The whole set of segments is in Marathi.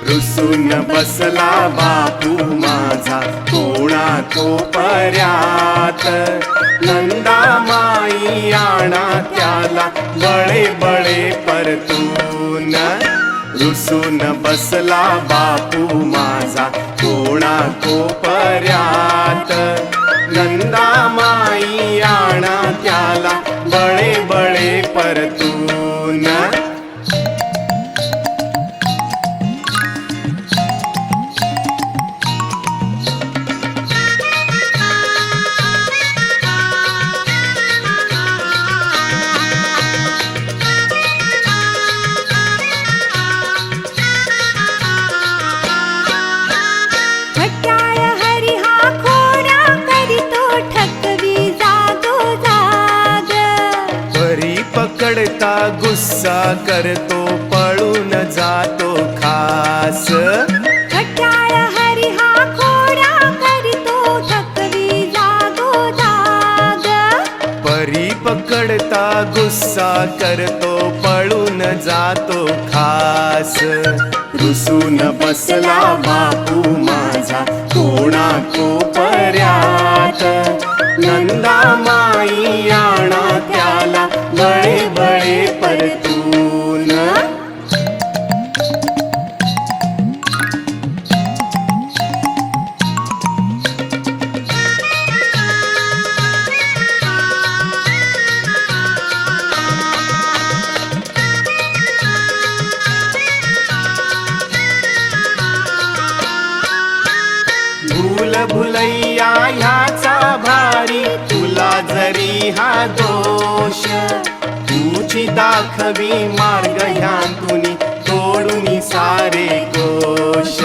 रुसून बसला बापू माझा कोणा कोपऱ्यात। नंदा माई आणा त्याला बळे बळे परतून। रुसून बसला बापू माझा कोणा कोपऱ्यात। नंदा माई आणा त्याला बळे बळे परतून। पकडता गुस्सा करतो पळून जातो खास। खट्याळ हरी हा खोडा करतो थकवी जागोजाग। परी पकडता गुस्सा करतो पळून जातो खास। रुसून बसला बापू माझा कोणा कोपऱ्यात। नंदा माई आणा त्याला बळे बळे परतून। भूल भुलैया ह्याचा भारी तुला जरी हा दोष। तुझी दाखवी मार्ग ह्यांतुनी तोडूनी सारे कोश।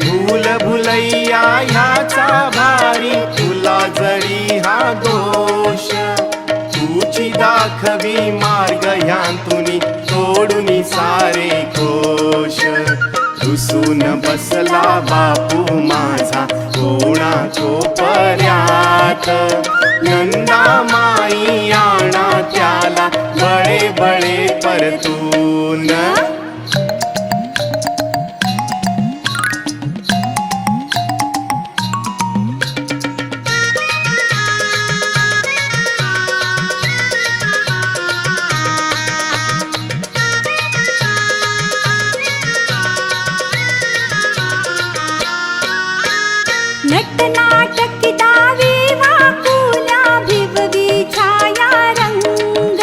भूल भुलैया ह्याचा भारी तुला जरी हा दोष। तुझी दाखवी मार्ग ह्यांतुनी तोडूनी सारे कोश। रुसून बसला बापू माझा कोणा कोपऱ्यात। नंदा माई आणा त्याला बळे बळे परतून। नटनाटक दावी वाकुल्या भिववी छाया रंग।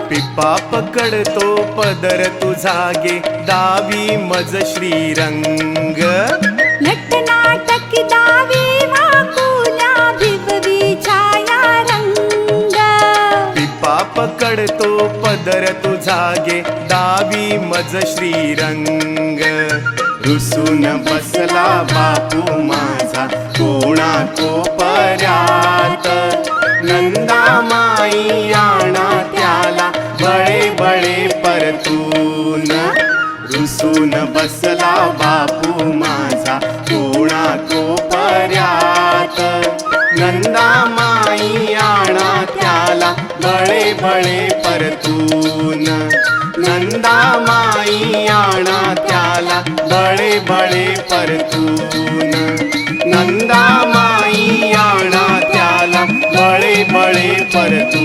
पिपा पकडतो पदर तुझा गे दावी मज श्रीरंग। नटनाटक दावी वाकुल्या भिववी छाया रंग। पिपा पकडतो पदर तुझा गे दावी मज श्रीरंग। रुसून बसला बापू माझा कोणा कोपऱ्यात। नंदा माई आणा त्याला बळे बळे परतून। रुसून बसला बापू माझा कोणा कोपऱ्यात। नंदा माई आणा त्याला बळे बळे परतून। नंदा माई आणा त्याला बळे बळे परतून। नंदा माई आणा त्याला बळे बळे परतून।